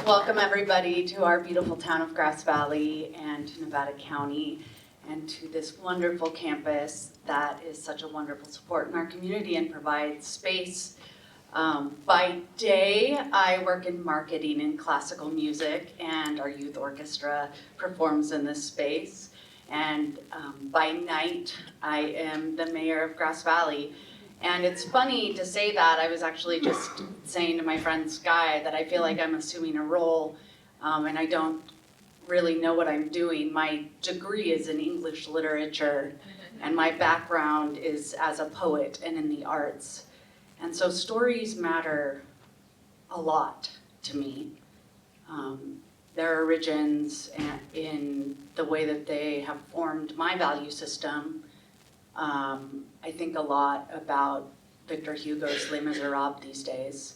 Welcome everybody to our beautiful town of Grass Valley and to Nevada County and to this wonderful campus that is such a wonderful support in our community and provides space. By day, I work in marketing and classical music, and our youth orchestra performs in this space. And by night, I am the mayor of Grass Valley. And it's funny to say that. I was actually just saying to my friend Sky that I feel like I'm assuming a role and I don't really know what I'm doing. My degree is in English literature and my background is as a poet and in the arts. And so stories matter a lot to me. Their origins in the way that they have formed my value system. I think a lot about Victor Hugo's Les Miserables these days.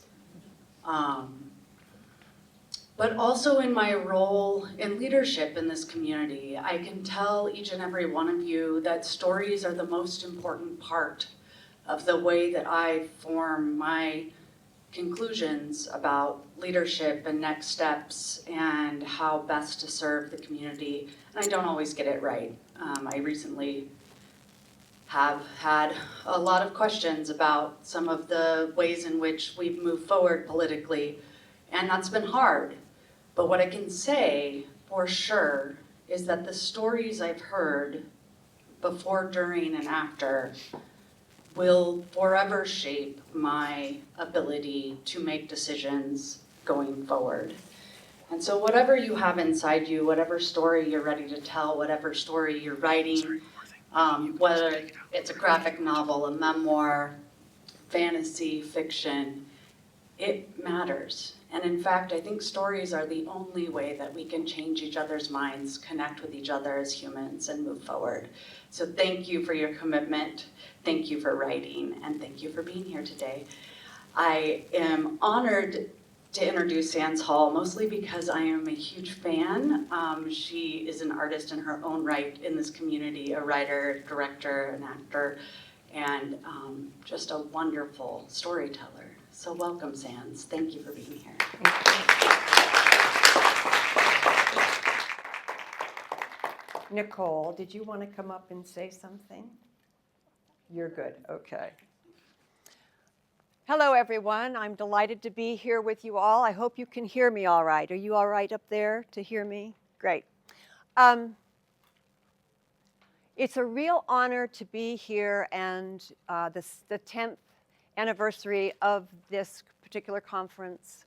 But also in my role in leadership in this community, I can tell each and every one of you that stories are the most important part of the way that I form my conclusions about leadership and next steps and how best to serve the community. And I don't always get it right. I recently have had a lot of questions about some of the ways in which we've moved forward politically, and that's been hard. But what I can say for sure is that the stories I've heard before, during, and after will forever shape my ability to make decisions going forward. And so whatever you have inside you, whatever story you're ready to tell, whatever story you're writing, whether it's a graphic novel, a memoir, fantasy, fiction, it matters. And in fact, I think stories are the only way that we can change each other's minds, connect with each other as humans, and move forward. So thank you for your commitment, thank you for writing, and thank you for being here today. I am honored to introduce Sands Hall, mostly because I am a huge fan. She is an artist in her own right in this community, a writer, director, an actor, and just a wonderful storyteller. So welcome, Sands. Thank you for being here. Nicole, did you want to come up and say something? You're good, okay. Hello, everyone. I'm delighted to be here with you all. I hope you can hear me all right. Are you all right up there to hear me? Great. It's a real honor to be here, and the 10th anniversary of this particular conference.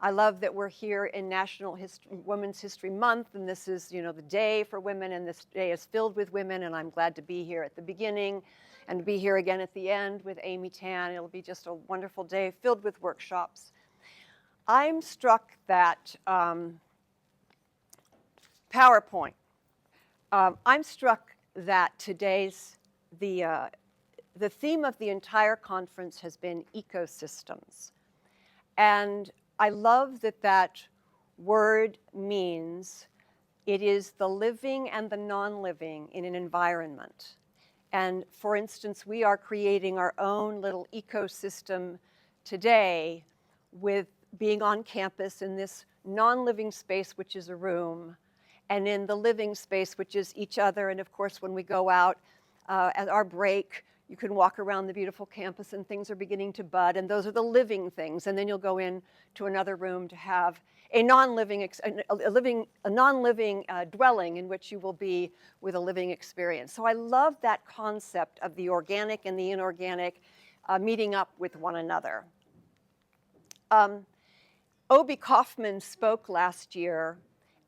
I love that we're here in National Women's History Month, and this is, the day for women, and this day is filled with women, and I'm glad to be here at the beginning and to be here again at the end with Amy Tan. It'll be just a wonderful day filled with workshops. I'm struck that PowerPoint. I'm struck that today's, the theme of the entire conference has been ecosystems. And I love that that word means it is the living and the non-living in an environment. And for instance, we are creating our own little ecosystem today with being on campus in this non-living space, which is a room, and in the living space, which is each other. And of course, when we go out at our break, you can walk around the beautiful campus and things are beginning to bud, and those are the living things. And then you'll go in to another room to have a non-living dwelling in which you will be with a living experience. So I love that concept of the organic and the inorganic meeting up with one another. Obi Kaufman spoke last year,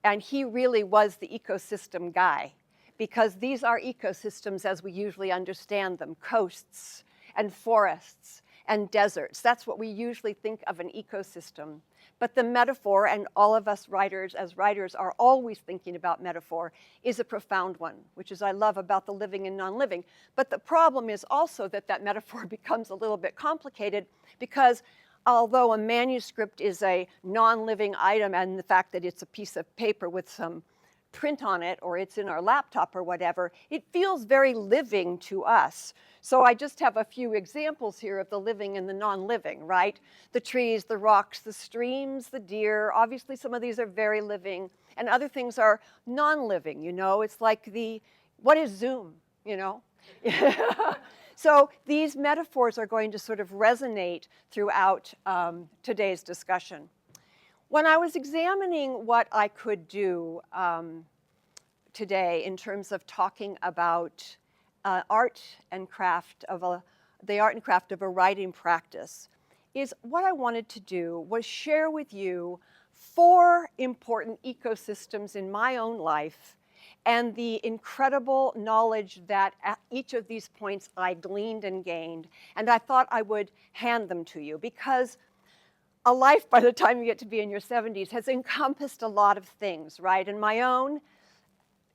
and he really was the ecosystem guy, because these are ecosystems as we usually understand them, coasts and forests and deserts. That's what we usually think of an ecosystem. But the metaphor, and all of us writers as writers are always thinking about metaphor, is a profound one, which is I love about the living and non-living. But the problem is also that that metaphor becomes a little bit complicated, because although a manuscript is a non-living item, and the fact that it's a piece of paper with some print on it or it's in our laptop or whatever, it feels very living to us. So I just have a few examples here of the living and the non-living, right? The trees, the rocks, the streams, the deer. Obviously, some of these are very living, and other things are non-living, you know? It's like what is Zoom, you know? So these metaphors are going to sort of resonate throughout today's discussion. When I was examining what I could do today in terms of talking about the art and craft of a writing practice, is what I wanted to do was share with you 4 important ecosystems in my own life and the incredible knowledge that at each of these points I gleaned and gained. And I thought I would hand them to you because a life by the time you get to be in your 70s has encompassed a lot of things, right? And my own,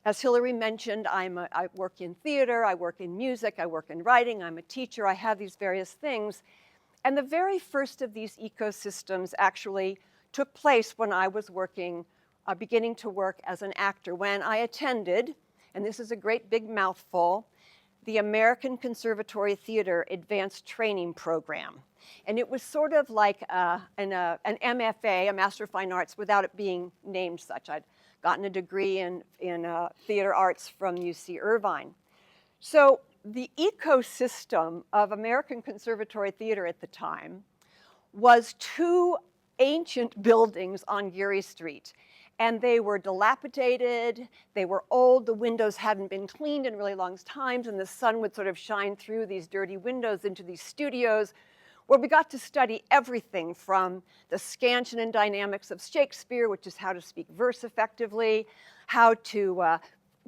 as Hillary mentioned, I work in theater, I work in music, I work in writing, I'm a teacher, I have these various things. And the very first of these ecosystems actually took place when I was beginning to work as an actor, when I attended, and this is a great big mouthful, the American Conservatory Theatre Advanced Training Program. And it was sort of like an MFA, a Master of Fine Arts, without it being named such. I'd gotten a degree in theater arts from UC Irvine. So the ecosystem of American Conservatory Theatre at the time was 2 ancient buildings on Geary Street. And they were dilapidated, they were old, the windows hadn't been cleaned in really long times, and the sun would sort of shine through these dirty windows into these studios where we got to study everything from the scansion and dynamics of Shakespeare, which is how to speak verse effectively, how to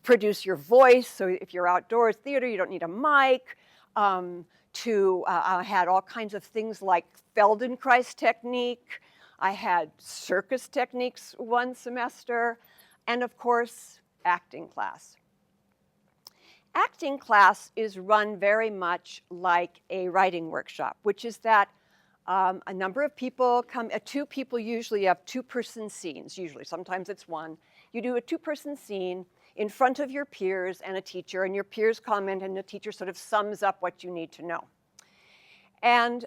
produce your voice, so if you're outdoors theater, you don't need a mic, I had all kinds of things like Feldenkrais technique, I had circus techniques one semester, and of course, acting class. Acting class is run very much like a writing workshop, which is that a number of people come, 2 people usually have 2-person scenes, usually, sometimes it's 1. You do a 2-person scene in front of your peers and a teacher, and your peers comment, and the teacher sort of sums up what you need to know. And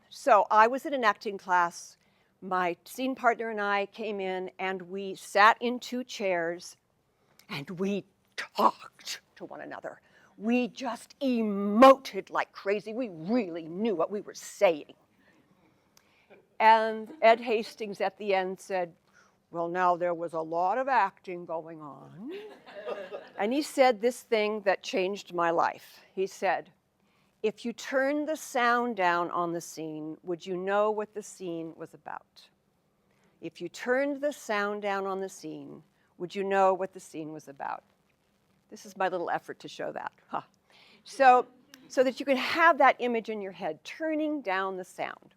so I was in an acting class. My scene partner and I came in, and we sat in 2 chairs, and we talked to one another. We just emoted like crazy. We really knew what we were saying. And Ed Hastings at the end said, well, now there was a lot of acting going on. And he said this thing that changed my life. He said, if you turn the sound down on the scene, would you know what the scene was about? If you turned the sound down on the scene, would you know what the scene was about? This is my little effort to show that. Huh. So that you can have that image in your head, turning down the sound.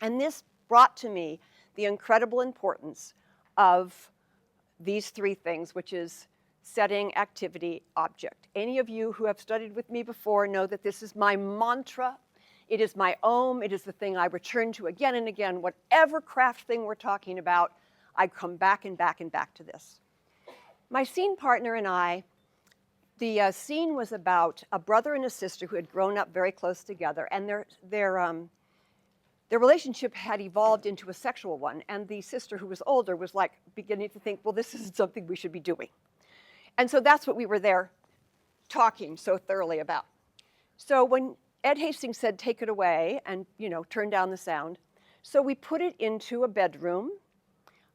And this brought to me the incredible importance of these 3 things, which is setting, activity, object. Any of you who have studied with me before know that this is my mantra. It is my om. It is the thing I return to again and again. Whatever craft thing we're talking about, I come back and back and back to this. My scene partner and I, the scene was about a brother and a sister who had grown up very close together, and their relationship had evolved into a sexual one, and the sister who was older was like beginning to think, well, this isn't something we should be doing. And so that's what we were there talking so thoroughly about. So when Ed Hastings said, take it away, and turn down the sound, so we put it into a bedroom.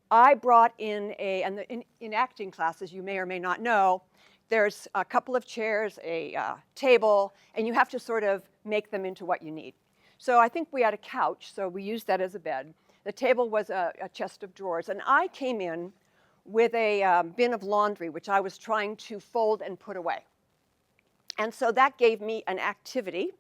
I brought in in acting classes, you may or may not know, there's a couple of chairs, a table, and you have to sort of make them into what you need. So I think we had a couch, so we used that as a bed. The table was a chest of drawers, and I came in with a bin of laundry, which I was trying to fold and put away. And so that gave me an activity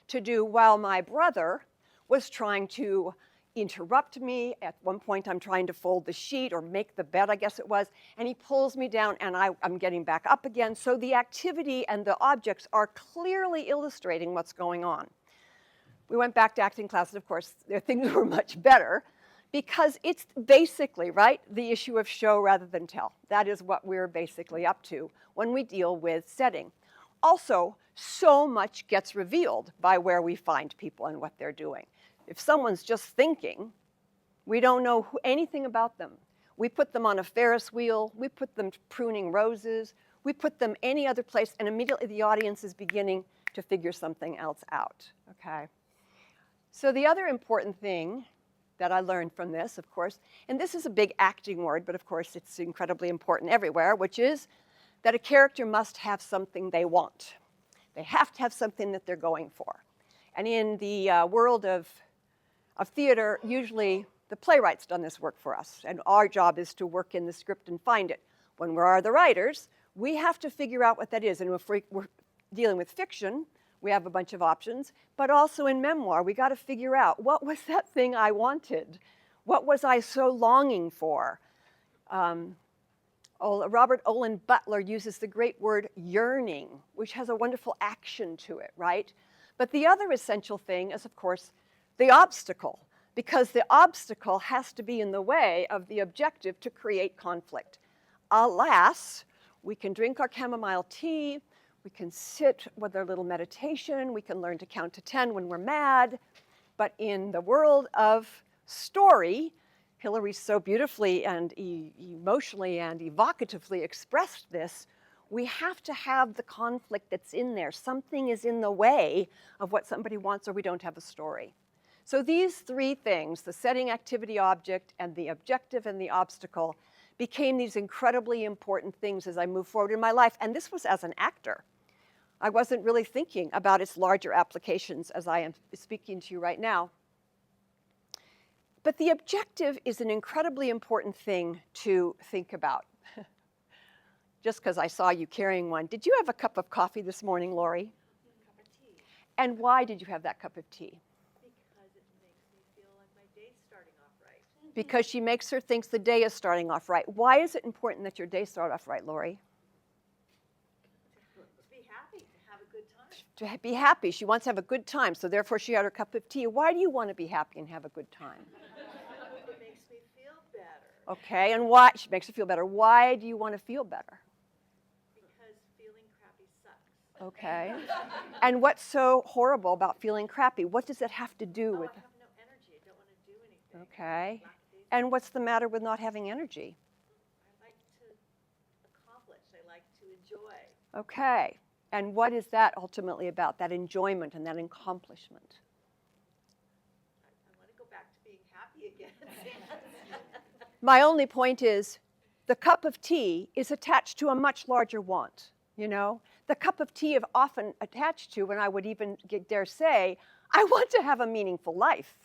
to do while my brother was trying to interrupt me. At one point, I'm trying to fold the sheet or make the bed, I guess it was, and he pulls me down, and I'm getting back up again. So the activity and the objects are clearly illustrating what's going on. We went back to acting classes, of course, things were much better. because it's basically, right, the issue of show rather than tell. That is what we're basically up to when we deal with setting. Also, so much gets revealed by where we find people and what they're doing. If someone's just thinking, we don't know anything about them. We put them on a Ferris wheel, we put them pruning roses, we put them any other place, and immediately the audience is beginning to figure something else out, okay? So the other important thing that I learned from this, of course, and this is a big acting word, but of course it's incredibly important everywhere, which is that a character must have something they want. They have to have something that they're going for. And in the world of theater, usually the playwright's done this work for us, and our job is to work in the script and find it. When we are the writers, we have to figure out what that is, and if we're dealing with fiction, we have a bunch of options, but also in memoir, we got to figure out, what was that thing I wanted? What was I so longing for? Robert Olin Butler uses the great word yearning, which has a wonderful action to it, right? But the other essential thing is, of course, the obstacle, because the obstacle has to be in the way of the objective to create conflict. Alas, we can drink our chamomile tea, we can sit with our little meditation, we can learn to count to 10 when we're mad, but in the world of story, Hillary so beautifully and emotionally and evocatively expressed this, we have to have the conflict that's in there. Something is in the way of what somebody wants, or we don't have a story. So these three things, the setting, activity, object, and the objective and the obstacle, became these incredibly important things as I moved forward in my life. And this was as an actor. I wasn't really thinking about its larger applications as I am speaking to you right now. But the objective is an incredibly important thing to think about. Just because I saw you carrying one. Did you have a cup of coffee this morning, Lori? A cup of tea. And why did you have that cup of tea? Because it makes me feel like my day's starting off right. Because she makes her think the day is starting off right. Why is it important that your day start off right, Lori? To be happy, to have a good time. To be happy. She wants to have a good time, so therefore she had her cup of tea. Why do you want to be happy and have a good time? It makes me feel better. Okay, and why? She makes her feel better. Why do you want to feel better? Because feeling crappy sucks. Okay. And what's so horrible about feeling crappy? What does it have to do with? I have no energy. I don't want to do anything. Okay. And what's the matter with not having energy? I like to accomplish. I like to enjoy. Okay. And what is that ultimately about, that enjoyment and that accomplishment? I want to go back to being happy again. My only point is the cup of tea is attached to a much larger want, you know? The cup of tea is often attached to, and I would even dare say, I want to have a meaningful life.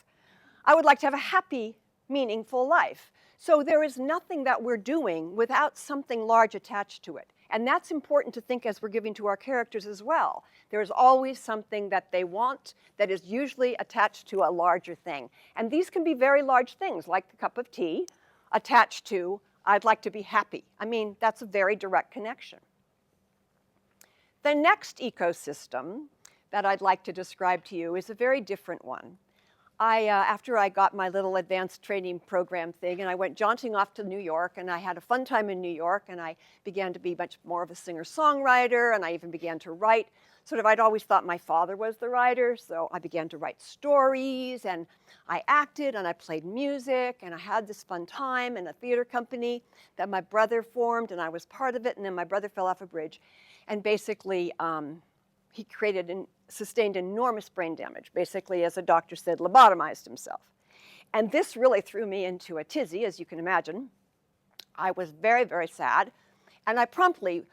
I would like to have a happy, meaningful life. So there is nothing that we're doing without something large attached to it. And that's important to think as we're giving to our characters as well. There's always something that they want that is usually attached to a larger thing. And these can be very large things, like the cup of tea, attached to, I'd like to be happy. I mean, that's a very direct connection. The next ecosystem that I'd like to describe to you is a very different one. After I got my little advanced training program thing, and I went jaunting off to New York, and I had a fun time in New York, and I began to be much more of a singer-songwriter, and I even began to write. I'd always thought my father was the writer, so I began to write stories, and I acted, and I played music, and I had this fun time in a theater company that my brother formed, and I was part of it, and then my brother fell off a bridge, and basically he created and sustained enormous brain damage, basically, as a doctor said, lobotomized himself. And this really threw me into a tizzy, as you can imagine. I was very, very sad, and I promptly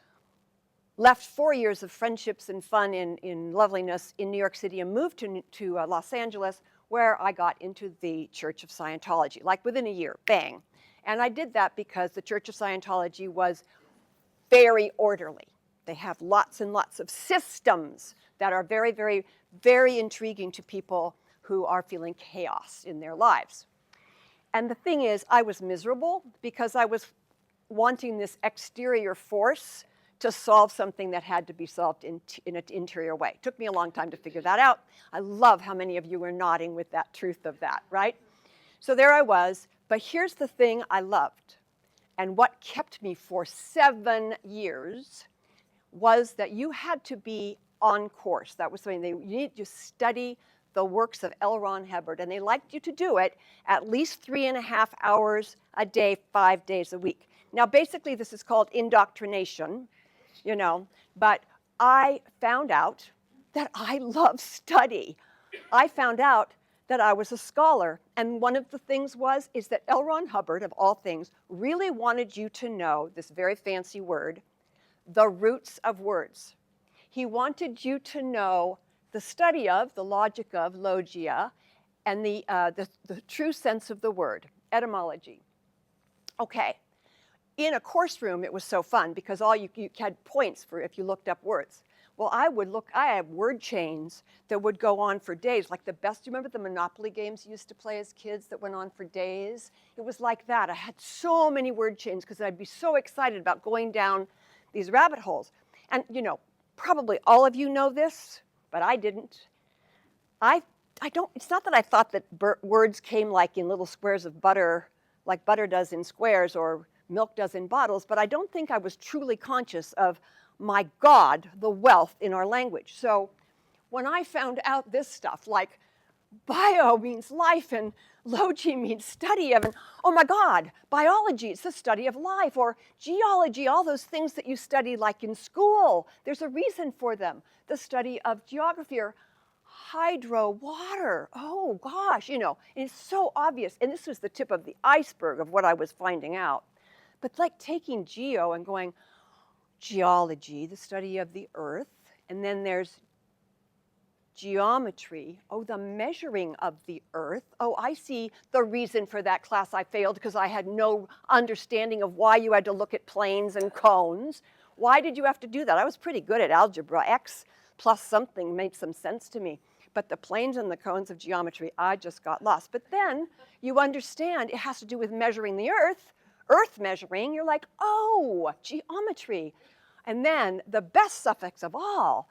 left 4 years of friendships and fun in loveliness in New York City and moved to Los Angeles, where I got into the Church of Scientology, like within a year, bang. And I did that because the Church of Scientology was very orderly. They have lots and lots of systems that are very, very, very intriguing to people who are feeling chaos in their lives. And the thing is, I was miserable because I was wanting this exterior force to solve something that had to be solved in an interior way. It took me a long time to figure that out. I love how many of you are nodding with that truth of that, right? So there I was, but here's the thing I loved, and what kept me for 7 years was that you had to be on course. That was something you need to study the works of L. Ron Hubbard, and they liked you to do it at least 3.5 hours a day, 5 days a week. Now, basically, this is called indoctrination, you know, but I found out that I love study. I found out that I was a scholar, and one of the things is that L. Ron Hubbard, of all things, really wanted you to know this very fancy word, the roots of words. He wanted you to know the study of, the logic of, logia, and the true sense of the word, etymology. Okay, in a course room, it was so fun because you had points for if you looked up words. Well, I have word chains that would go on for days, like the best. Do you remember the Monopoly games you used to play as kids that went on for days? It was like that. I had so many word chains because I'd be so excited about going down these rabbit holes. And, you know, probably all of you know this, but I didn't. I don't, it's not that I thought that words came like in little squares of butter, like butter does in squares or milk does in bottles, but I don't think I was truly conscious of, my God, the wealth in our language. So when I found out this stuff, like bio means life and logi means study of, and oh my God, biology, it's the study of life, or geology, all those things that you study like in school, there's a reason for them. The study of geography, or hydro, water, oh gosh, you know, and it's so obvious. And this was the tip of the iceberg of what I was finding out. But like taking geo and going, geology, the study of the earth, and then there's geometry, oh, the measuring of the earth. Oh, I see the reason for that class I failed because I had no understanding of why you had to look at planes and cones. Why did you have to do that? I was pretty good at algebra. X plus something made some sense to me. But the planes and the cones of geometry, I just got lost. But then you understand it has to do with measuring the earth measuring. You're like, oh, geometry. And then the best suffix of all,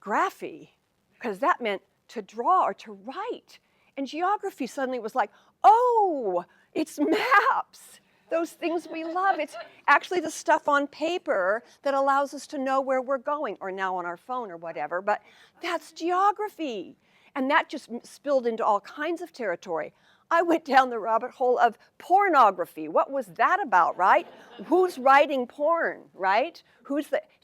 graphy, because that meant to draw or to write. And geography suddenly was like, oh, it's maps, those things we love. It's actually the stuff on paper that allows us to know where we're going, or now on our phone or whatever, but that's geography. And that just spilled into all kinds of territory. I went down the rabbit hole of pornography. What was that about, right? Who's writing porn, right?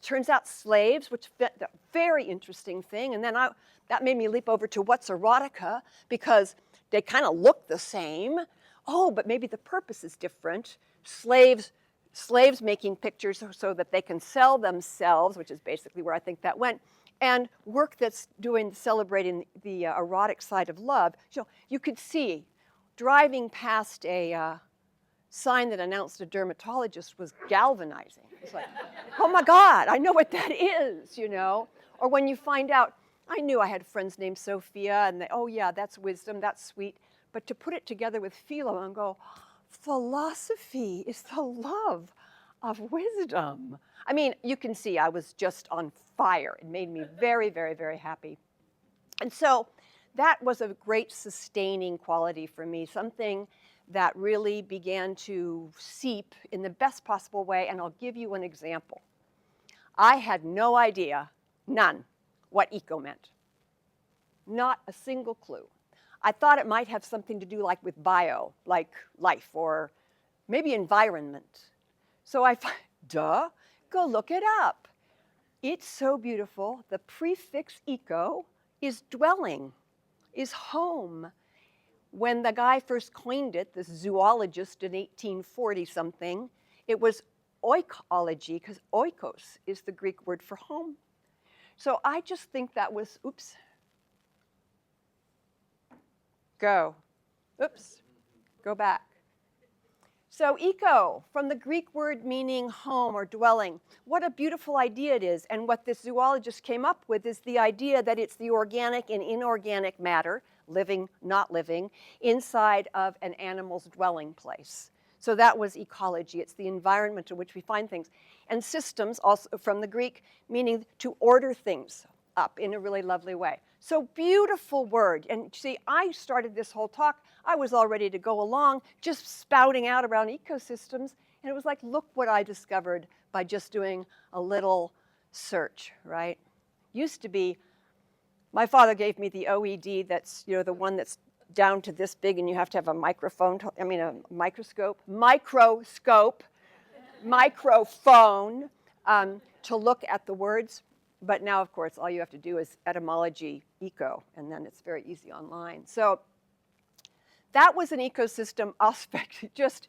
Turns out slaves, which a very interesting thing. And then that made me leap over to what's erotica, because they kind of look the same. Oh, but maybe the purpose is different. Slaves making pictures so that they can sell themselves, which is basically where I think that went. And work that's celebrating the erotic side of love. So you could see driving past a sign that announced a dermatologist was galvanizing. It's like, oh my God, I know what that is, you know? Or when you find out, I knew I had friends named Sophia, and oh yeah, that's wisdom, that's sweet. But to put it together with philo and go, philosophy is the love of wisdom. I mean, you can see I was just on fire. It made me very, very, very happy. And so that was a great sustaining quality for me, something that really began to seep in the best possible way. And I'll give you an example. I had no idea, none, what eco meant. Not a single clue. I thought it might have something to do like with bio, like life, or maybe environment. So go look it up. It's so beautiful. The prefix eco is dwelling, is home. When the guy first coined it, this zoologist in 1840 something, it was oikology, because oikos is the Greek word for home. So I just think that was, oops, go back. So eco, from the Greek word meaning home or dwelling. What a beautiful idea it is. And what this zoologist came up with is the idea that it's the organic and inorganic matter, living, not living, inside of an animal's dwelling place. So that was ecology. It's the environment in which we find things. And systems, also from the Greek, meaning to order things up in a really lovely way. So beautiful word. And see, I started this whole talk, I was all ready to go along, just spouting out around ecosystems. And it was like, look what I discovered by just doing a little search, right? Used to be, my father gave me the OED, that's, you know, the one that's down to this big and you have to have a microphone, microphone to look at the words. But now, of course, all you have to do is etymology eco, and then it's very easy online. So that was an ecosystem aspect. Just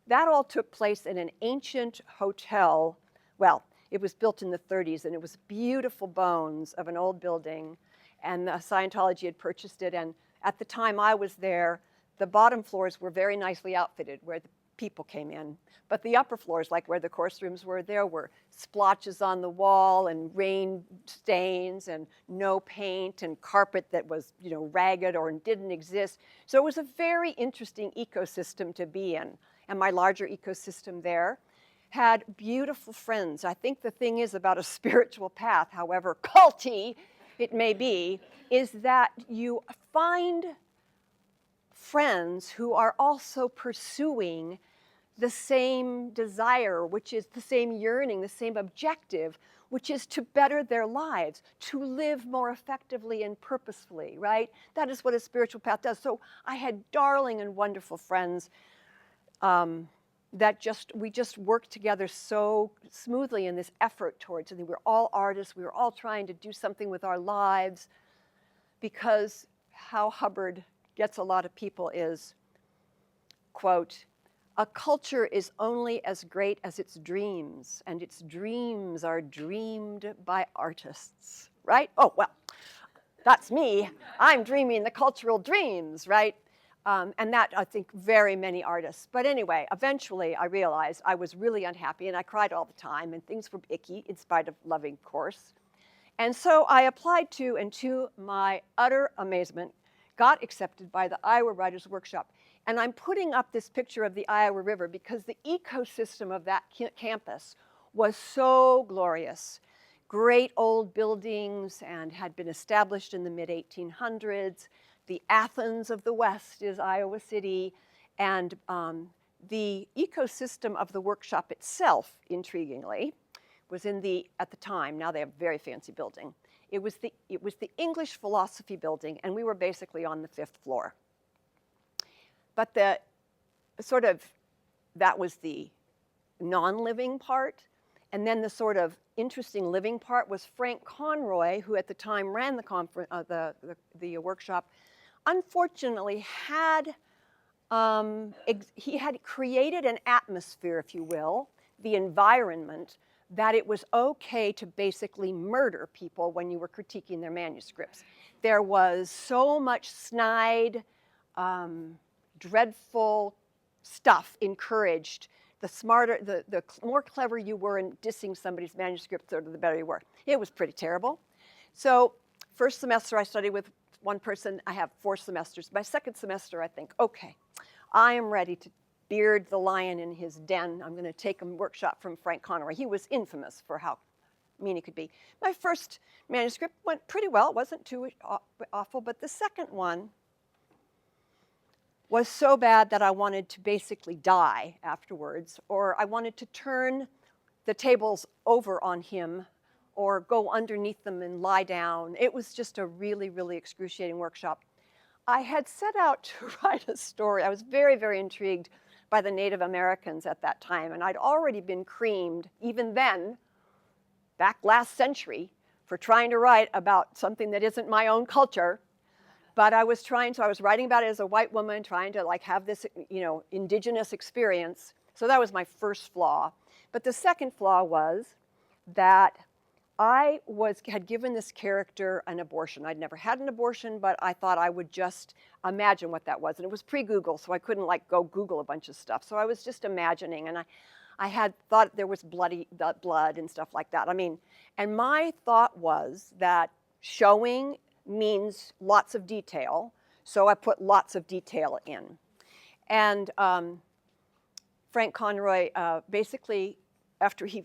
that all took place in an ancient hotel. Well, it was built in the 30s, and it was beautiful bones of an old building, and Scientology had purchased it. And at the time I was there, the bottom floors were very nicely outfitted, where the people came in. But the upper floors, like where the course rooms were, there were splotches on the wall and rain stains and no paint and carpet that was, you know, ragged or didn't exist. So it was a very interesting ecosystem to be in. And my larger ecosystem there had beautiful friends. I think the thing is about a spiritual path, however culty it may be, is that you find friends who are also pursuing the same desire, which is the same yearning, the same objective, which is to better their lives, to live more effectively and purposefully, right? That is what a spiritual path does. So I had darling and wonderful friends that we just worked together so smoothly in this effort towards it. We were all artists. We were all trying to do something with our lives, because how Hubbard gets a lot of people is, quote, "A culture is only as great as its dreams, and its dreams are dreamed by artists," right? Oh, well, that's me. I'm dreaming the cultural dreams, right? And that, I think, very many artists. But anyway, eventually I realized I was really unhappy, and I cried all the time, and things were icky in spite of loving, of course. And so I applied to, and to my utter amazement, got accepted by the Iowa Writers Workshop. And I'm putting up this picture of the Iowa River because the ecosystem of that campus was so glorious. Great old buildings and had been established in the mid-1800s. The Athens of the West is Iowa City. And the ecosystem of the workshop itself, intriguingly, was at the time, now they have a very fancy building. It was the English philosophy building, and we were basically on the 5th floor. But that was the non-living part. And then the sort of interesting living part was Frank Conroy, who at the time ran the workshop, unfortunately he had created an atmosphere, if you will, the environment, that it was okay to basically murder people when you were critiquing their manuscripts. There was so much snide, dreadful stuff encouraged. The more clever you were in dissing somebody's manuscript, the better you were. It was pretty terrible. So first semester I studied with one person. I have 4 semesters. My second semester I think, okay, I am ready to beard the lion in his den. I'm going to take a workshop from Frank Conroy. He was infamous for how mean he could be. My first manuscript went pretty well. It wasn't too awful, but the second one was so bad that I wanted to basically die afterwards, or I wanted to turn the tables over on him or go underneath them and lie down. It was just a really, really excruciating workshop. I had set out to write a story. I was very, very intrigued by the Native Americans at that time, and I'd already been creamed, even then, back last century, for trying to write about something that isn't my own culture. But I was writing about it as a white woman, trying to have this, indigenous experience. So that was my first flaw. But the second flaw was that I had given this character an abortion. I'd never had an abortion, but I thought I would just imagine what that was. And it was pre-Google, so I couldn't go Google a bunch of stuff. So I was just imagining, and I had thought there was blood and stuff like that. And my thought was that showing means lots of detail, so I put lots of detail in. And Frank Conroy, basically, after he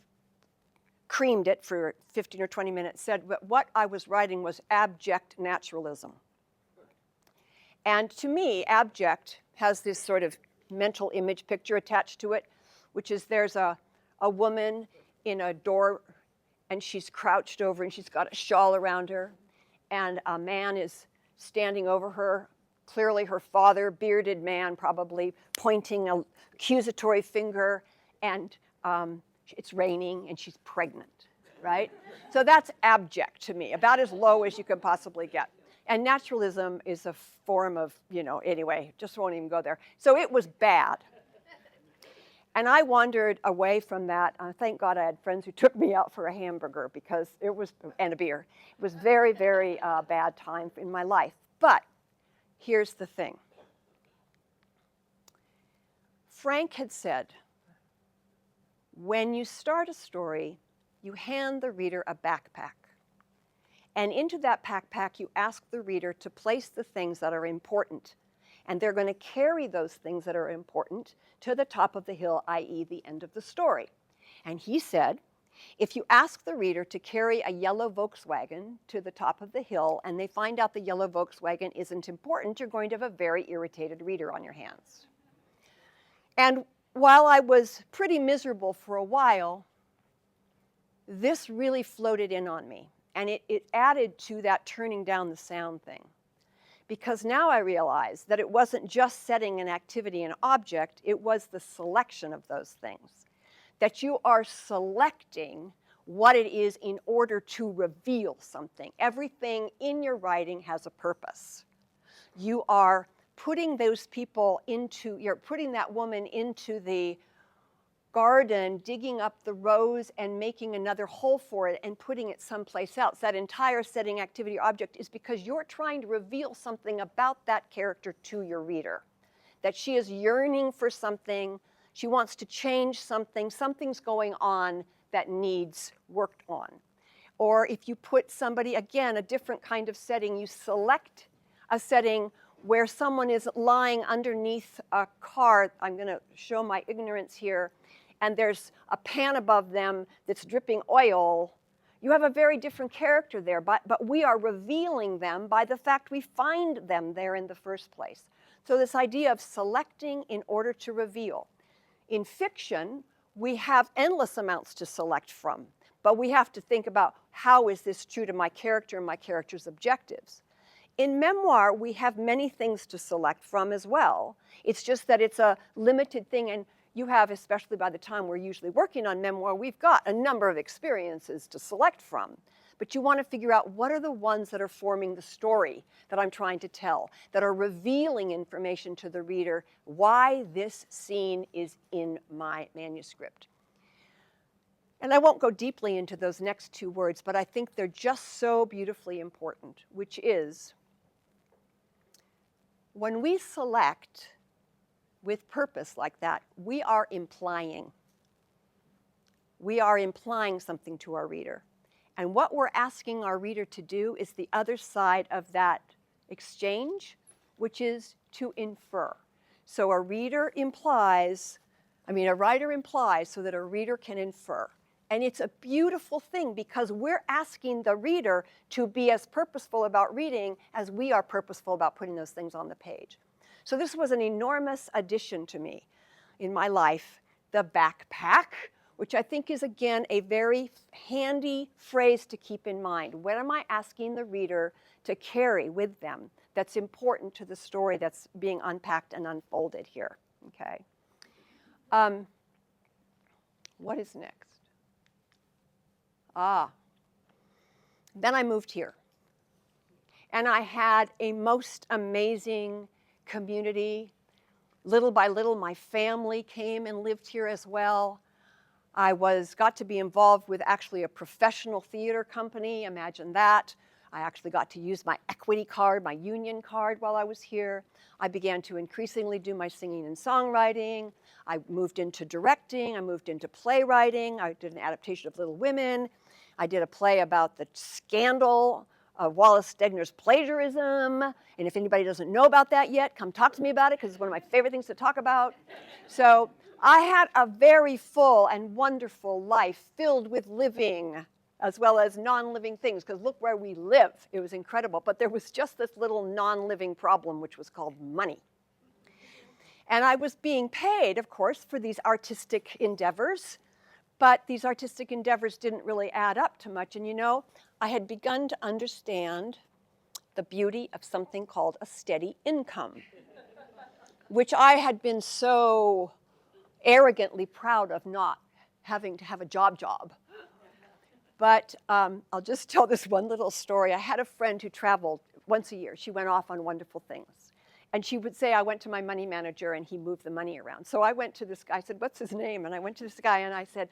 creamed it for 15 or 20 minutes, said that what I was writing was abject naturalism. And to me, abject has this sort of mental image picture attached to it, which is there's a woman in a door, and she's crouched over, and she's got a shawl around her, and a man is standing over her, clearly her father, bearded man probably, pointing an accusatory finger, and it's raining, and she's pregnant, right? So that's abject to me, about as low as you can possibly get. And naturalism is a form of, anyway, just won't even go there. So it was bad. And I wandered away from that. Thank God I had friends who took me out for a hamburger and a beer. It was very, very bad time in my life. But here's the thing. Frank had said, when you start a story, you hand the reader a backpack. And into that backpack, you ask the reader to place the things that are important. And they're going to carry those things that are important to the top of the hill, i.e. the end of the story. And he said, if you ask the reader to carry a yellow Volkswagen to the top of the hill and they find out the yellow Volkswagen isn't important, you're going to have a very irritated reader on your hands. And while I was pretty miserable for a while, this really floated in on me. And it added to that turning down the sound thing. Because now I realize that it wasn't just setting an activity and object, it was the selection of those things. That you are selecting what it is in order to reveal something. Everything in your writing has a purpose. You are putting those people you're putting that woman into the garden, digging up the rose and making another hole for it and putting it someplace else. That entire setting, activity, object is because you're trying to reveal something about that character to your reader. That she is yearning for something, she wants to change something, something's going on that needs worked on. Or if you put somebody, again, a different kind of setting, you select a setting where someone is lying underneath a car. I'm going to show my ignorance here. And there's a pan above them that's dripping oil. You have a very different character there, but we are revealing them by the fact we find them there in the first place. So this idea of selecting in order to reveal. In fiction, we have endless amounts to select from, but we have to think about how is this true to my character and my character's objectives. In memoir, we have many things to select from as well. It's just that it's a limited thing, and you have, especially by the time we're usually working on memoir, we've got a number of experiences to select from. But you want to figure out what are the ones that are forming the story that I'm trying to tell, that are revealing information to the reader, why this scene is in my manuscript. And I won't go deeply into those next two words, but I think they're just so beautifully important, which is when we select with purpose like that, we are implying. We are implying something to our reader. And what we're asking our reader to do is the other side of that exchange, which is to infer. So a writer implies so that a reader can infer. And it's a beautiful thing because we're asking the reader to be as purposeful about reading as we are purposeful about putting those things on the page. So this was an enormous addition to me in my life, the backpack, which I think is, again, a very handy phrase to keep in mind. What am I asking the reader to carry with them that's important to the story that's being unpacked and unfolded here? Okay. What is next? Then I moved here. And I had a most amazing community. Little by little, my family came and lived here as well. I got to be involved with actually a professional theater company. Imagine that. I actually got to use my equity card, my union card while I was here. I began to increasingly do my singing and songwriting. I moved into directing. I moved into playwriting. I did an adaptation of Little Women. I did a play about the scandal of Wallace Stegner's plagiarism. And if anybody doesn't know about that yet, come talk to me about it because it's one of my favorite things to talk about. So I had a very full and wonderful life filled with living as well as non-living things, because look where we live. It was incredible. But there was just this little non-living problem, which was called money. And I was being paid, of course, for these artistic endeavors. But these artistic endeavors didn't really add up to much. And you know, I had begun to understand the beauty of something called a steady income, which I had been so arrogantly proud of not having to have a job. But I'll just tell this one little story. I had a friend who traveled once a year. She went off on wonderful things. And she would say, I went to my money manager and he moved the money around. So I went to this guy, I said, what's his name? And I went to this guy and I said,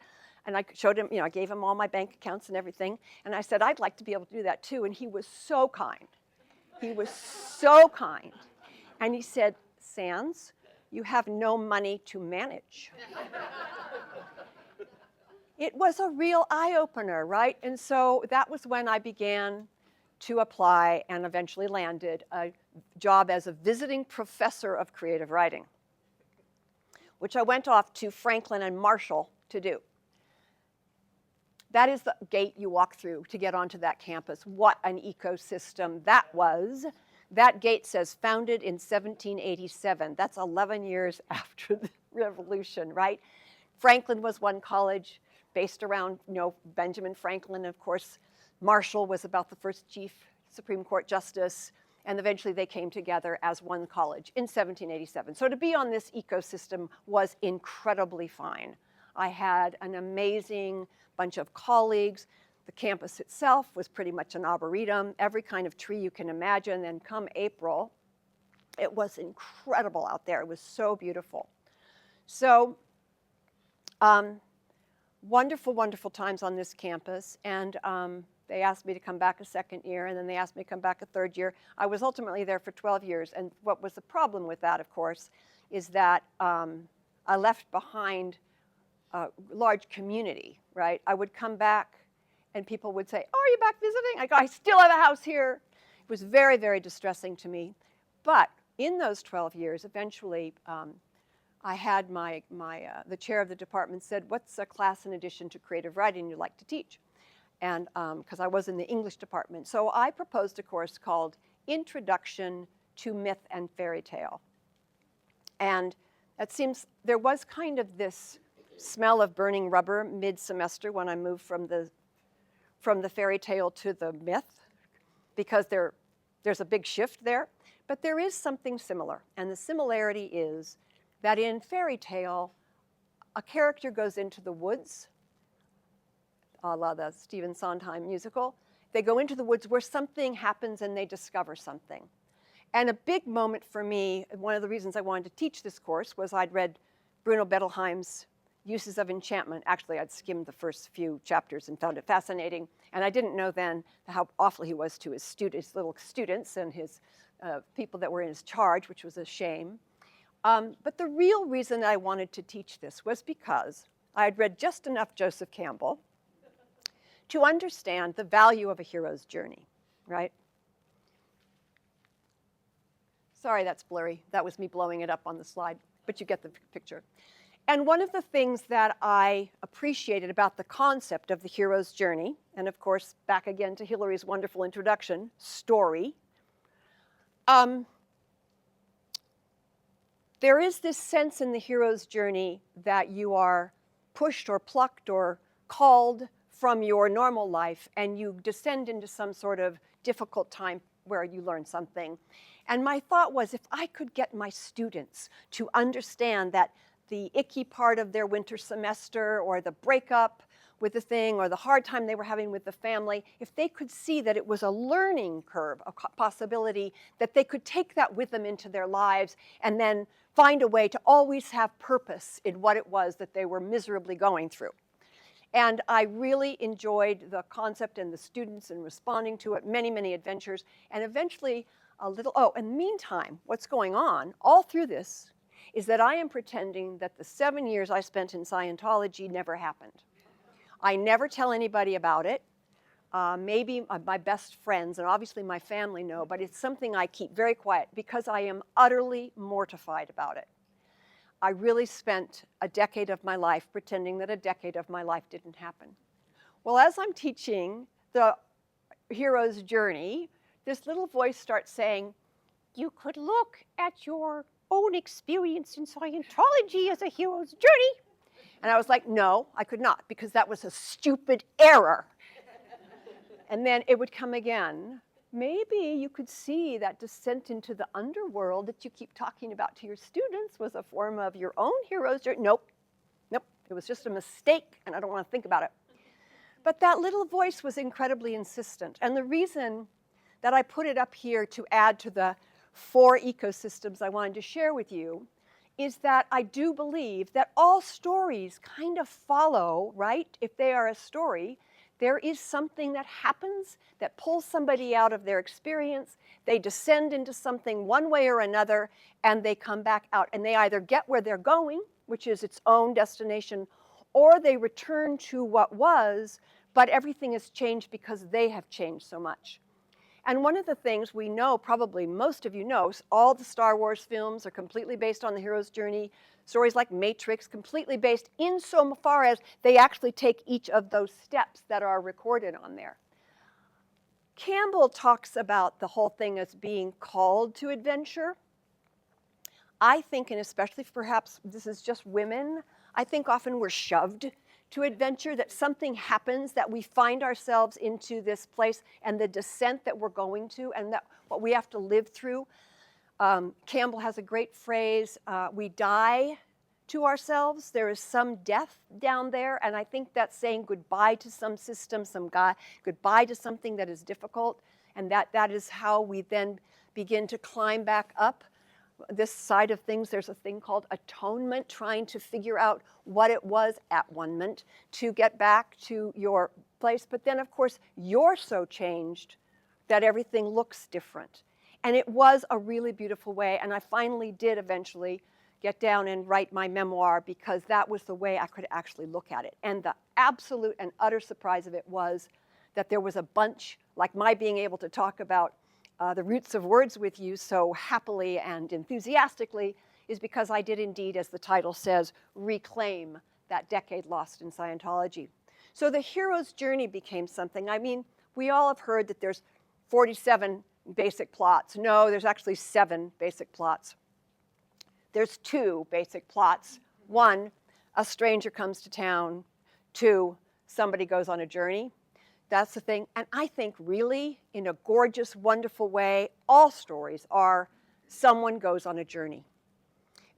and I showed him, you know, I gave him all my bank accounts and everything. And I said, I'd like to be able to do that too. And he was so kind. He was so kind. And he said, Sands, you have no money to manage. It was a real eye-opener, right? And so that was when I began to apply and eventually landed a job as a visiting professor of creative writing, which I went off to Franklin and Marshall to do. That is the gate you walk through to get onto that campus. What an ecosystem that was. That gate says founded in 1787. That's 11 years after the revolution, right? Franklin was one college based around, you know, Benjamin Franklin. Of course, Marshall was about the first chief Supreme Court justice, and eventually they came together as one college in 1787. So to be on this ecosystem was incredibly fine. I had an amazing bunch of colleagues. The campus itself was pretty much an arboretum, every kind of tree you can imagine. And come April, it was incredible out there. It was so beautiful. So wonderful, wonderful times on this campus. And they asked me to come back a second year, and then they asked me to come back a third year. I was ultimately there for 12 years. And what was the problem with that, of course, is that I left behind a large community, right? I would come back and people would say, oh, are you back visiting? I go, I still have a house here. It was very, very distressing to me. But in those 12 years, eventually, I had the chair of the department said, what's a class in addition to creative writing you'd like to teach? And because I was in the English department. So I proposed a course called Introduction to Myth and Fairy Tale. And it seems there was kind of this smell of burning rubber mid-semester when I moved from the fairy tale to the myth, because there's a big shift there. But there is something similar. And the similarity is that in fairy tale, a character goes into the woods, a la the Stephen Sondheim musical. They go into the woods where something happens and they discover something. And a big moment for me, one of the reasons I wanted to teach this course was I'd read Bruno Bettelheim's Uses of Enchantment. Actually, I'd skimmed the first few chapters and found it fascinating. And I didn't know then how awful he was to his little students and his people that were in his charge, which was a shame. But the real reason I wanted to teach this was because I had read just enough Joseph Campbell to understand the value of a hero's journey, right? Sorry, that's blurry. That was me blowing it up on the slide, but you get the picture. And one of the things that I appreciated about the concept of the hero's journey, and of course, back again to Hillary's wonderful introduction, story, there is this sense in the hero's journey that you are pushed or plucked or called from your normal life, and you descend into some sort of difficult time where you learn something. And my thought was, if I could get my students to understand that the icky part of their winter semester or the breakup with the thing or the hard time they were having with the family, if they could see that it was a learning curve, a possibility that they could take that with them into their lives and then find a way to always have purpose in what it was that they were miserably going through. And I really enjoyed the concept and the students and responding to it, many, many adventures, and eventually in the meantime, what's going on all through this is that I am pretending that the 7 years I spent in Scientology never happened. I never tell anybody about it. Maybe my best friends and obviously my family know, but it's something I keep very quiet because I am utterly mortified about it. I really spent a decade of my life pretending that a decade of my life didn't happen. Well, as I'm teaching the hero's journey, this little voice starts saying, you could look at your own experience in Scientology as a hero's journey. And I was like, no, I could not, because that was a stupid error. And then it would come again. Maybe you could see that descent into the underworld that you keep talking about to your students was a form of your own hero's journey. Nope, nope, it was just a mistake, and I don't want to think about it. But that little voice was incredibly insistent. And the reason that I put it up here to add to the 4 ecosystems I wanted to share with you is that I do believe that all stories kind of follow, right? If they are a story, there is something that happens that pulls somebody out of their experience. They descend into something one way or another, and they come back out. And they either get where they're going, which is its own destination, or they return to what was, but everything has changed because they have changed so much. And one of the things we know, probably most of you know, all the Star Wars films are completely based on the hero's journey. Stories like Matrix, completely based insofar as they actually take each of those steps that are recorded on there. Campbell talks about the whole thing as being called to adventure. I think, and especially perhaps this is just women, I think often we're shoved to adventure, that something happens, that we find ourselves into this place and the descent that we're going to and that what we have to live through. Campbell has a great phrase, we die to ourselves. There is some death down there, and I think that's saying goodbye to some system, goodbye to something that is difficult, and that is how we then begin to climb back up this side of things. There's a thing called atonement, trying to figure out what it was at one moment to get back to your place. But then, of course, you're so changed that everything looks different. And it was a really beautiful way. And I finally did eventually get down and write my memoir because that was the way I could actually look at it. And the absolute and utter surprise of it was that there was a bunch, like my being able to talk about the roots of words with you so happily and enthusiastically is because I did indeed, as the title says, reclaim that decade lost in Scientology. So the hero's journey became something. I mean, we all have heard that there's 47 basic plots. No, there's actually 7 basic plots. There's 2 basic plots. 1, a stranger comes to town. 2, somebody goes on a journey. That's the thing. And I think really, in a gorgeous, wonderful way, all stories are someone goes on a journey.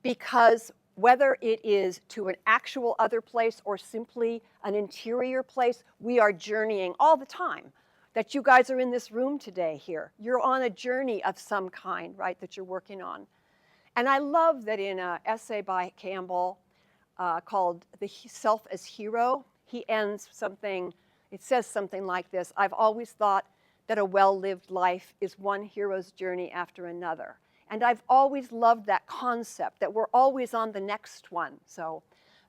Because whether it is to an actual other place or simply an interior place, we are journeying all the time. That you guys are in this room today here. You're on a journey of some kind, right, that you're working on. And I love that in an essay by Campbell called The Self as Hero, he ends something. It says something like this: I've always thought that a well-lived life is one hero's journey after another. And I've always loved that concept, that we're always on the next one. So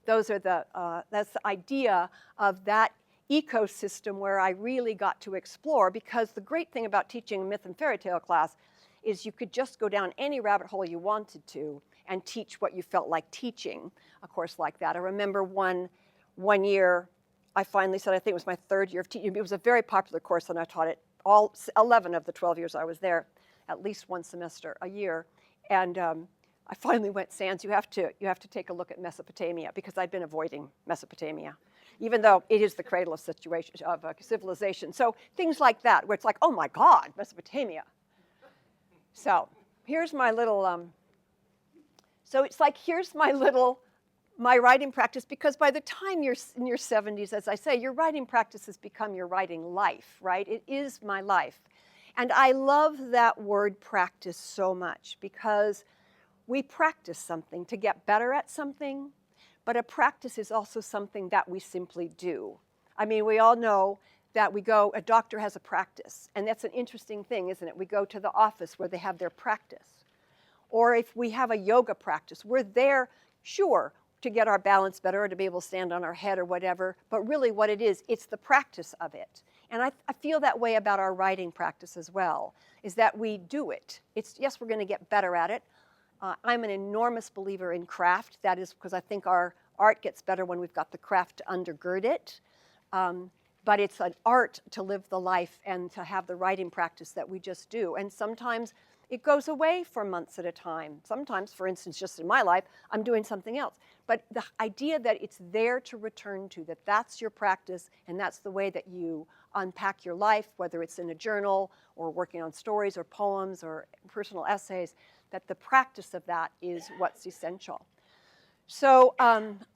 those are that's the idea of that ecosystem where I really got to explore, because the great thing about teaching a myth and fairy tale class is you could just go down any rabbit hole you wanted to and teach what you felt like teaching, a course like that. I remember one year, I finally said, I think it was my 3rd year of teaching. It was a very popular course, and I taught it all 11 of the 12 years I was there, at least one semester a year. And I finally went, Sans, you have to take a look at Mesopotamia, because I'd been avoiding Mesopotamia, even though it is the cradle of civilization. So things like that, where it's like, oh my God, Mesopotamia. So here's my little. So it's like, here's my writing practice, because by the time you're in your 70s, as I say, your writing practice has become your writing life, right? It is my life. And I love that word practice so much, because we practice something to get better at something, but a practice is also something that we simply do. I mean, we all know that a doctor has a practice, and that's an interesting thing, isn't it? We go to the office where they have their practice. Or if we have a yoga practice, we're there, sure, to get our balance better or to be able to stand on our head or whatever, but really what it is, it's the practice of it. And I feel that way about our writing practice as well, is that we do it. It's, yes, we're going to get better at it. I'm an enormous believer in craft. That is because I think our art gets better when we've got the craft to undergird it. But it's an art to live the life and to have the writing practice that we just do. And sometimes it goes away for months at a time. Sometimes, for instance, just in my life, I'm doing something else. But the idea that it's there to return to, that that's your practice and that's the way that you unpack your life, whether it's in a journal or working on stories or poems or personal essays, that the practice of that is what's essential. So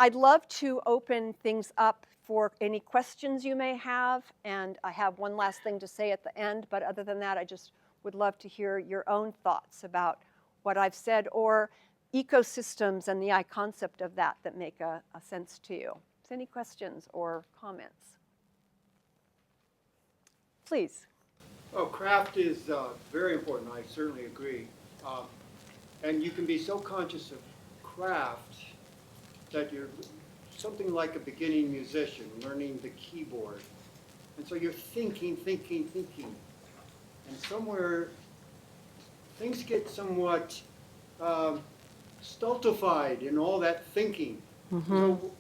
I'd love to open things up for any questions you may have. And I have one last thing to say at the end. But other than that, I just would love to hear your own thoughts about what I've said or ecosystems and the concept of that make a sense to you. Is any questions or comments? Please. Oh, craft is very important. I certainly agree. And you can be so conscious of craft that you're something like a beginning musician learning the keyboard. And so you're thinking. And somewhere things get somewhat stultified in all that thinking. So,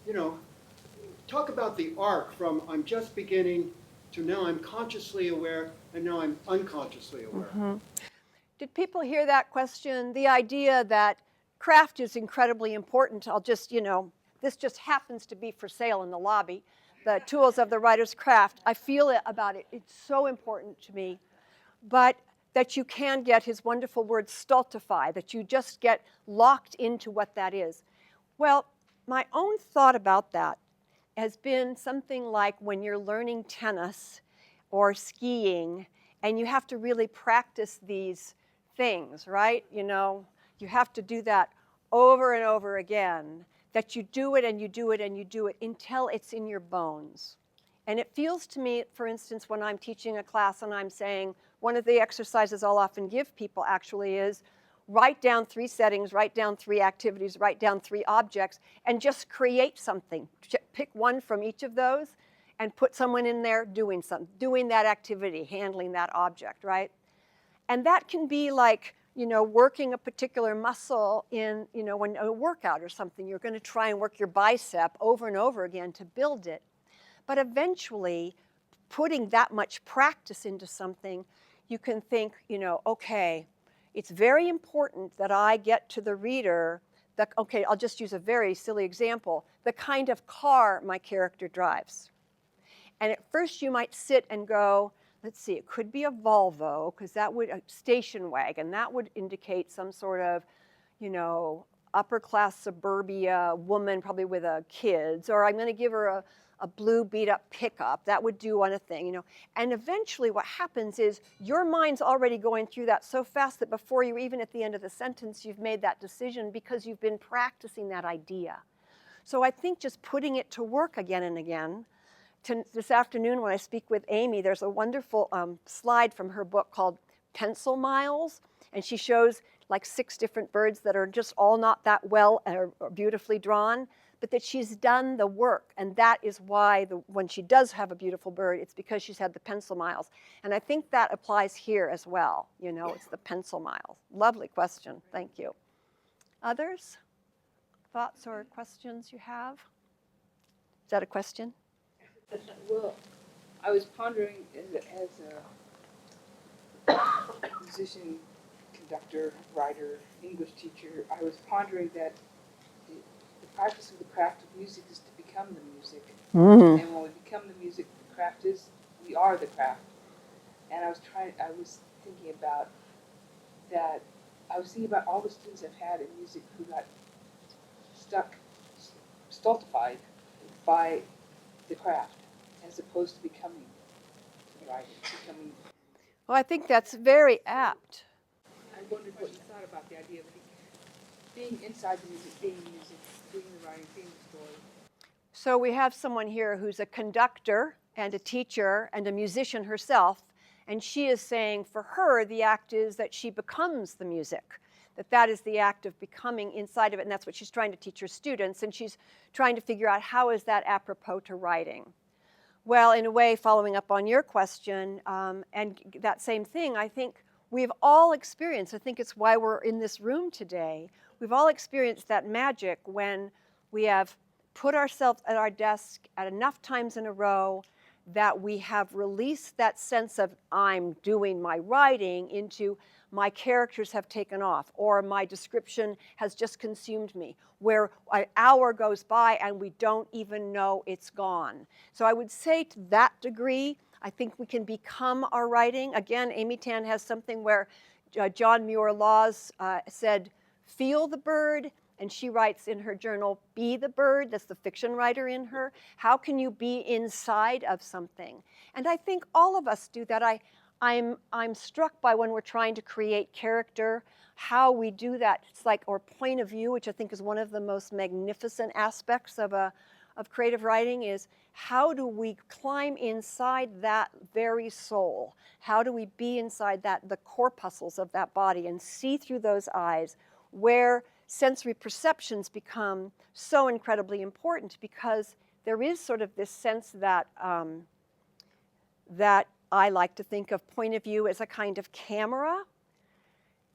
talk about the arc from I'm just beginning to now I'm consciously aware and now I'm unconsciously aware. Did people hear that question? The idea that craft is incredibly important. I'll just, this just happens to be for sale in the lobby. The tools of the writer's craft. I feel it about it. It's so important to me. But that you can get his wonderful word stultify, that you just get locked into what that is. Well, my own thought about that has been something like when you're learning tennis or skiing and you have to really practice these things, right? You have to do that over and over again, that you do it and you do it and you do it until it's in your bones. And it feels to me, for instance, when I'm teaching a class and I'm saying, one of the exercises I'll often give people actually is write down 3 settings, write down 3 activities, write down 3 objects, and just create something. Pick one from each of those and put someone in there doing something, doing that activity, handling that object, right? And that can be like, working a particular muscle in, when a workout or something, you're going to try and work your bicep over and over again to build it. But eventually, putting that much practice into something, you can think, okay, it's very important that I get to the reader, okay, I'll just use a very silly example, the kind of car my character drives. And at first you might sit and go, let's see, it could be a Volvo, because that would, a station wagon, that would indicate some sort of, upper class suburbia woman, probably with kids, or I'm going to give her a blue beat up pickup. That would do one thing, And eventually what happens is your mind's already going through that so fast that before you're even at the end of the sentence, you've made that decision because you've been practicing that idea. So I think just putting it to work again and again. This afternoon when I speak with Amy, there's a wonderful slide from her book called Pencil Miles, and she shows like 6 different birds that are just all not that well or beautifully drawn, but that she's done the work, and that is why when she does have a beautiful bird, it's because she's had the pencil miles. And I think that applies here as well, it's the pencil miles. Lovely question, thank you. Others? Thoughts or questions you have? Is that a question? Well, I was pondering as a musician, conductor, writer, English teacher, I was pondering that the practice of the craft of music is to become the music. Mm. And when we become the music, the craft is, we are the craft. And I was thinking about that, I was thinking about all the students I've had in music who got stultified by the craft, as opposed to becoming writers, becoming. Well, I think that's very apt. I wondered what you thought about the idea of being inside the music, doing the writing, being the story. So we have someone here who's a conductor and a teacher and a musician herself, and she is saying for her the act is that she becomes the music. That is the act of becoming inside of it, and that's what she's trying to teach her students, and she's trying to figure out how is that apropos to writing. Well, in a way, following up on your question, and that same thing, I think we've all experienced, I think it's why we're in this room today, we've all experienced that magic when we have put ourselves at our desk at enough times in a row that we have released that sense of I'm doing my writing into my characters have taken off, or my description has just consumed me, where an hour goes by and we don't even know it's gone. So I would say to that degree, I think we can become our writing. Again, Amy Tan has something where John Muir Laws said, feel the bird, and she writes in her journal, be the bird. That's the fiction writer in her. How can you be inside of something? And I think all of us do that. I'm struck by when we're trying to create character, how we do that. It's like our point of view, which I think is one of the most magnificent aspects of creative writing, is how do we climb inside that very soul? How do we be inside the corpuscles of that body and see through those eyes, where sensory perceptions become so incredibly important, because there is sort of this sense that that I like to think of point of view as a kind of camera,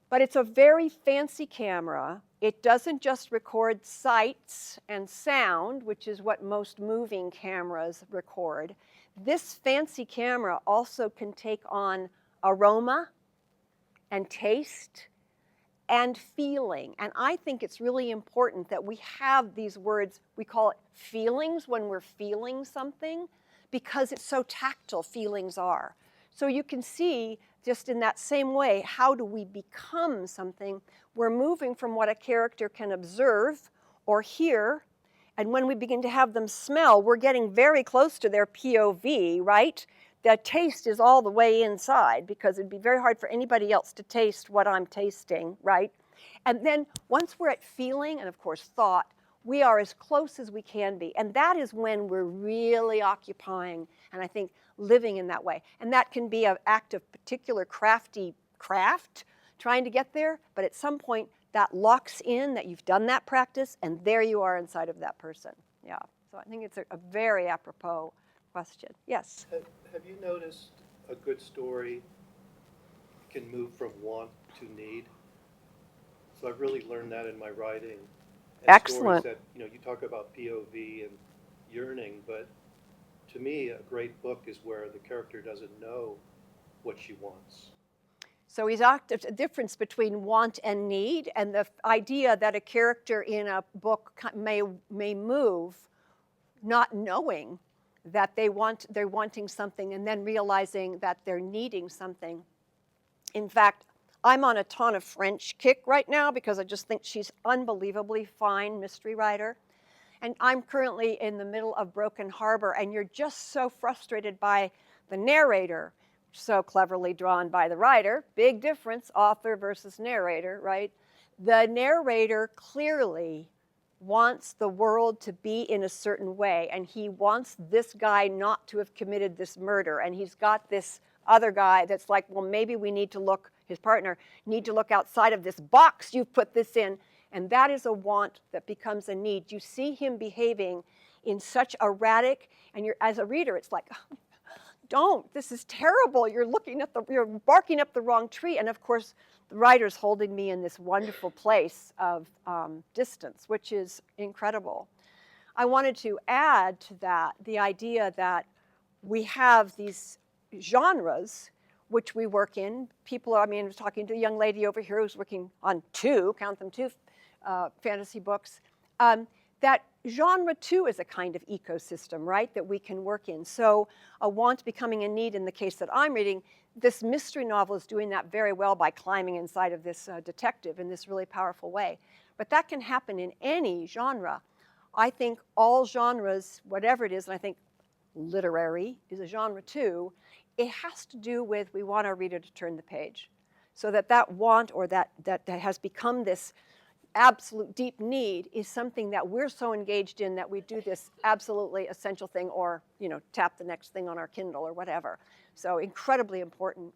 but it's a very fancy camera. It doesn't just record sights and sound, which is what most moving cameras record. This fancy camera also can take on aroma and taste and feeling. And I think it's really important that we have these words, we call it feelings when we're feeling something, because it's so tactile, feelings are. So you can see, just in that same way, how do we become something? We're moving from what a character can observe or hear, and when we begin to have them smell, we're getting very close to their POV, right? The taste is all the way inside, because it'd be very hard for anybody else to taste what I'm tasting, right? And then once we're at feeling, and of course thought, we are as close as we can be. And that is when we're really occupying, and I think living in that way. And that can be an act of particular crafty craft, trying to get there, but at some point that locks in, that you've done that practice, and there you are inside of that person. Yeah, so I think it's a very apropos question. Yes? Have you noticed a good story can move from want to need? So I've really learned that in my writing. And Excellent. Stories that, you talk about POV and yearning, but to me, a great book is where the character doesn't know what she wants. So he's asked a difference between want and need, and the idea that a character in a book may move not knowing that they're wanting something, and then realizing that they're needing something. In fact, I'm on a ton of French kick right now because I just think she's unbelievably fine mystery writer. And I'm currently in the middle of Broken Harbor, and you're just so frustrated by the narrator, so cleverly drawn by the writer. Big difference, author versus narrator, right? The narrator clearly wants the world to be in a certain way, and he wants this guy not to have committed this murder, and he's got this other guy that's like, well, maybe we need to look, his partner, need to look outside of this box you've put this in, and that is a want that becomes a need. You see him behaving in such erratic, and you're, as a reader, it's like, oh, don't, this is terrible, you're barking up the wrong tree, and of course, the writer's holding me in this wonderful place of distance, which is incredible. I wanted to add to that the idea that we have these genres which we work in. People are, I was talking to a young lady over here who's working on two fantasy books. That genre too is a kind of ecosystem, right, that we can work in. So a want becoming a need in the case that I'm reading, this mystery novel is doing that very well by climbing inside of this detective in this really powerful way. But that can happen in any genre. I think all genres, whatever it is, and I think literary is a genre too, it has to do with we want our reader to turn the page. So that want or that has become this absolute deep need is something that we're so engaged in that we do this absolutely essential thing, or tap the next thing on our Kindle or whatever. So incredibly important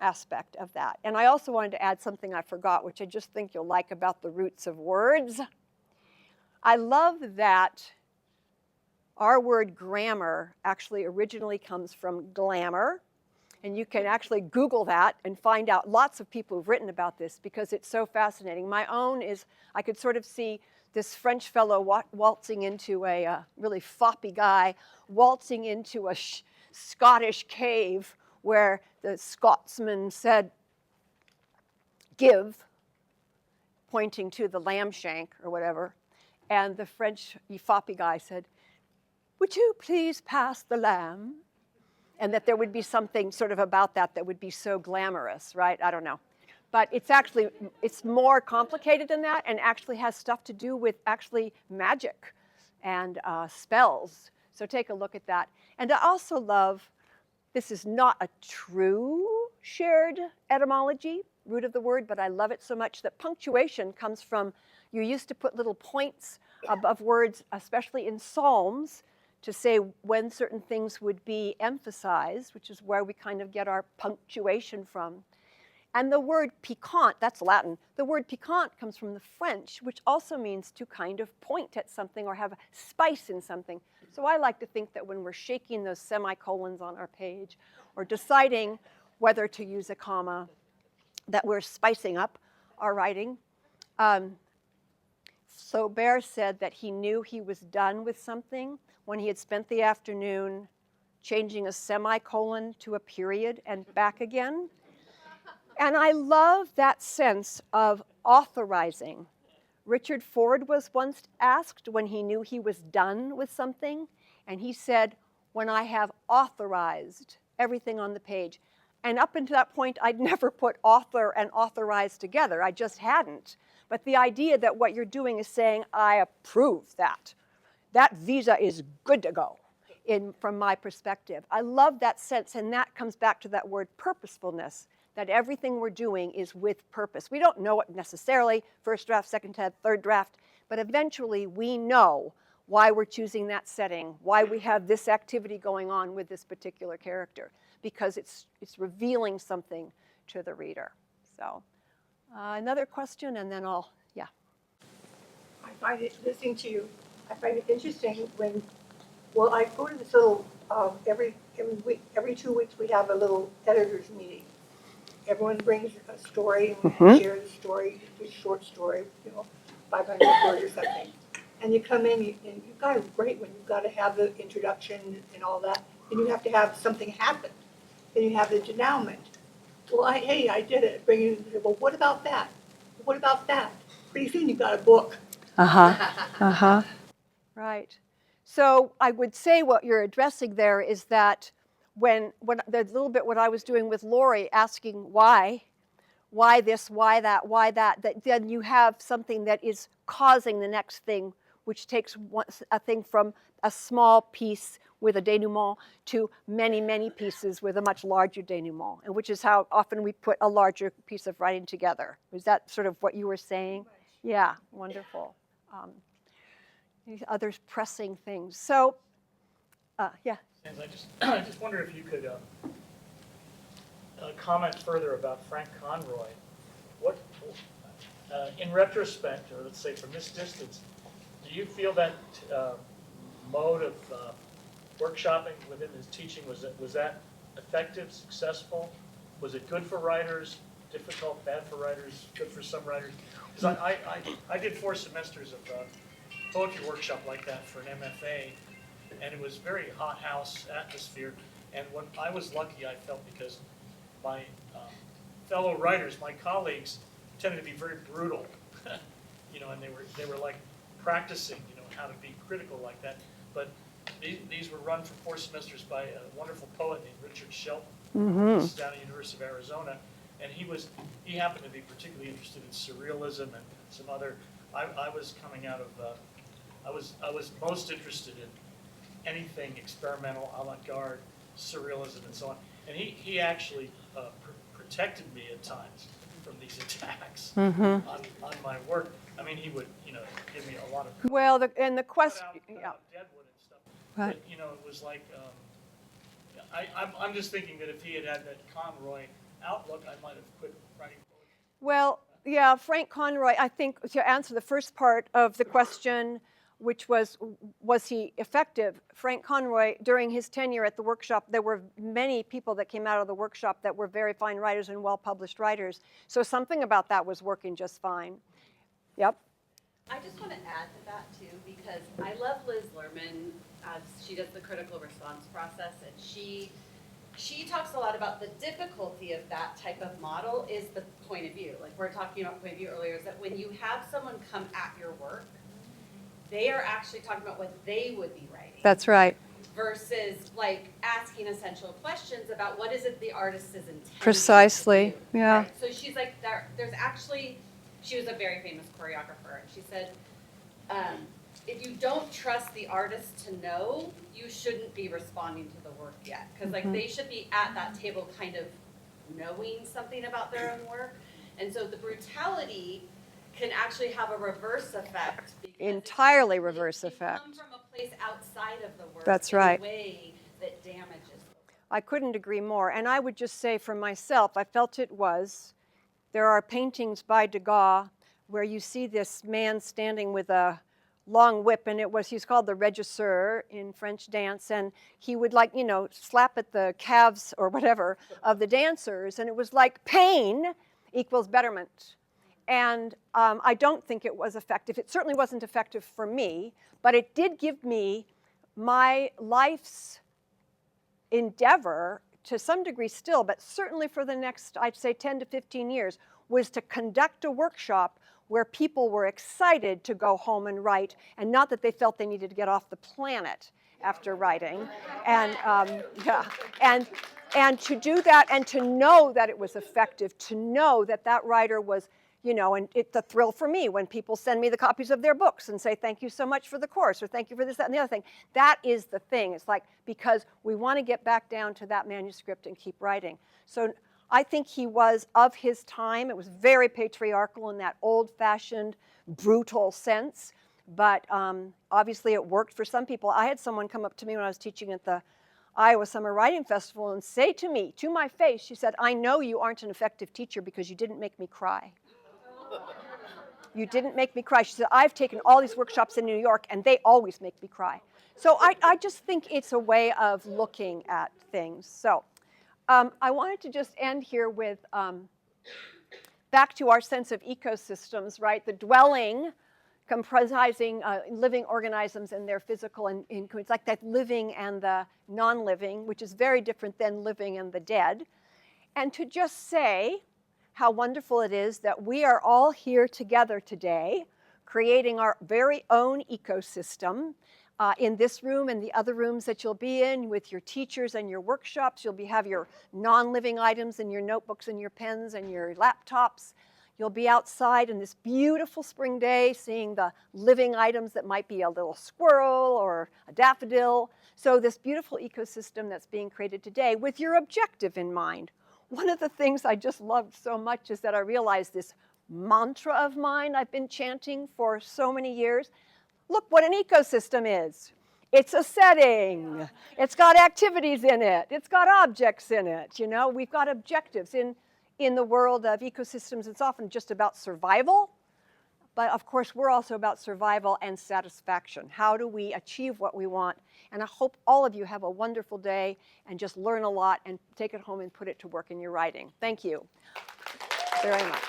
aspect of that. And I also wanted to add something I forgot, which I just think you'll like about the roots of words. I love that our word grammar actually originally comes from glamour, And you can actually Google that and find out lots of people who've written about this because it's so fascinating. My own is, I could sort of see this French fellow waltzing into a really foppy guy, waltzing into a Scottish cave where the Scotsman said, "Give," pointing to the lamb shank or whatever. And the French foppy guy said, "Would you please pass the lamb?" And that there would be something sort of about that that would be so glamorous, right? I don't know. But it's more complicated than that and actually has stuff to do with actually magic and spells. So take a look at that. And I also love, this is not a true shared etymology, root of the word, but I love it so much that punctuation comes from, you used to put little points above words, especially in Psalms, to say when certain things would be emphasized, which is where we kind of get our punctuation from. And the word piquant, that's Latin, the word piquant comes from the French, which also means to kind of point at something or have a spice in something. So I like to think that when we're shaking those semicolons on our page or deciding whether to use a comma, that we're spicing up our writing. Flaubert said that he knew he was done with something when he had spent the afternoon changing a semicolon to a period and back again. And I love that sense of authorizing. Richard Ford was once asked when he knew he was done with something, and he said, "When I have authorized everything on the page." And up until that point, I'd never put author and authorized together. I just hadn't. But the idea that what you're doing is saying, I approve that. That visa is good to go from my perspective. I love that sense, and that comes back to that word purposefulness, that everything we're doing is with purpose. We don't know it necessarily, first draft, second draft, third draft, but eventually we know why we're choosing that setting, why we have this activity going on with this particular character, because it's revealing something to the reader. So another question, and then yeah. I find it, listening to you, I find it interesting when, well, I go to this little, every week, every 2 weeks, we have a little editors meeting. Everyone brings a story, and we share the story, a short story, 500 words or something. And you come in, and you've got it great when you've got to have the introduction and all that, and you have to have something happen. Then you have the denouement. Well, hey, I did it. Bring it in. Well, what about that? What about that? Pretty soon you've got a book. Right. So I would say what you're addressing there is that when the little bit what I was doing with Lori, asking why this, why that, that then you have something that is causing the next thing, which takes a thing from a small piece with a denouement to many, many pieces with a much larger denouement, and which is how often we put a larger piece of writing together. Was that sort of what you were saying? Yeah, wonderful. These others pressing things. So, yeah. And I just wonder if you could comment further about Frank Conroy. What, in retrospect, or let's say from this distance, do you feel that mode of workshopping within his teaching, was that effective, successful? Was it good for writers, difficult, bad for writers, good for some writers? Because I did 4 semesters of poetry workshop like that for an MFA, and it was very hothouse atmosphere. And when I was lucky, I felt, because my fellow writers, my colleagues, tended to be very brutal, and they were like practicing, how to be critical like that. But these were run for 4 semesters by a wonderful poet named Richard Shelton. This is down at the University of Arizona, and he happened to be particularly interested in surrealism and some other. I was coming out of I was most interested in anything experimental, avant-garde, surrealism, and so on. And he actually protected me at times from these attacks on my work. I mean, he would, give me a lot of. Well, the question, cut out Deadwood and stuff. Right. But, it was like, I'm just thinking that if he had had that Conroy outlook, I might have quit writing poetry. Well, yeah, Frank Conroy, I think, to answer the first part of the question, which was he effective? Frank Conroy, during his tenure at the workshop, there were many people that came out of the workshop that were very fine writers and well-published writers. So something about that was working just fine. Yep. I just want to add to that too, because I love Liz Lerman as she does the critical response process, and she talks a lot about the difficulty of that type of model is the point of view. Like we're talking about point of view earlier, is that when you have someone come at your work, they are actually talking about what they would be writing. That's right. Versus like asking essential questions about what is it the artist is intending. Precisely, to do, yeah. right? So she's like, there's actually, she was a very famous choreographer, and she said, if you don't trust the artist to know, you shouldn't be responding to the work yet. Because like they should be at that table kind of knowing something about their own work. And so the brutality can actually have a reverse effect. Entirely reverse effect. Come from a place outside of the work. That's right. In a way that damages the work. I couldn't agree more. And I would just say for myself, I felt it was. There are paintings by Degas where you see this man standing with a long whip, and he's called the régisseur in French dance, and he would slap at the calves or whatever of the dancers, and it was like pain equals betterment. And I don't think it was effective. It certainly wasn't effective for me, but it did give me my life's endeavor, to some degree still, but certainly for the next, I'd say 10 to 15 years, was to conduct a workshop where people were excited to go home and write, and not that they felt they needed to get off the planet after writing. And and to do that, and to know that it was effective, to know that that writer was, and it's a thrill for me when people send me the copies of their books and say, thank you so much for the course, or thank you for this, that, and the other thing. That is the thing. It's like, because we want to get back down to that manuscript and keep writing. So I think he was of his time. It was very patriarchal in that old-fashioned, brutal sense. But obviously it worked for some people. I had someone come up to me when I was teaching at the Iowa Summer Writing Festival and say to me, to my face, she said, I know you aren't an effective teacher because you didn't make me cry. You didn't make me cry. She said, I've taken all these workshops in New York, and they always make me cry. So I just think it's a way of looking at things. So I wanted to just end here with back to our sense of ecosystems, right? The dwelling comprising living organisms and their physical, and it's like that living and the non-living, which is very different than living and the dead. And to just say how wonderful it is that we are all here together today, creating our very own ecosystem in this room and the other rooms that you'll be in with your teachers and your workshops. You'll have your non-living items and your notebooks and your pens and your laptops. You'll be outside in this beautiful spring day seeing the living items that might be a little squirrel or a daffodil. So this beautiful ecosystem that's being created today with your objective in mind. One of the things I just loved so much is that I realized this mantra of mine I've been chanting for so many years. Look what an ecosystem is. It's a setting. It's got activities in it. It's got objects in it. We've got objectives. In the world of ecosystems, it's often just about survival. But of course, we're also about survival and satisfaction. How do we achieve what we want? And I hope all of you have a wonderful day and just learn a lot and take it home and put it to work in your writing. Thank you very much.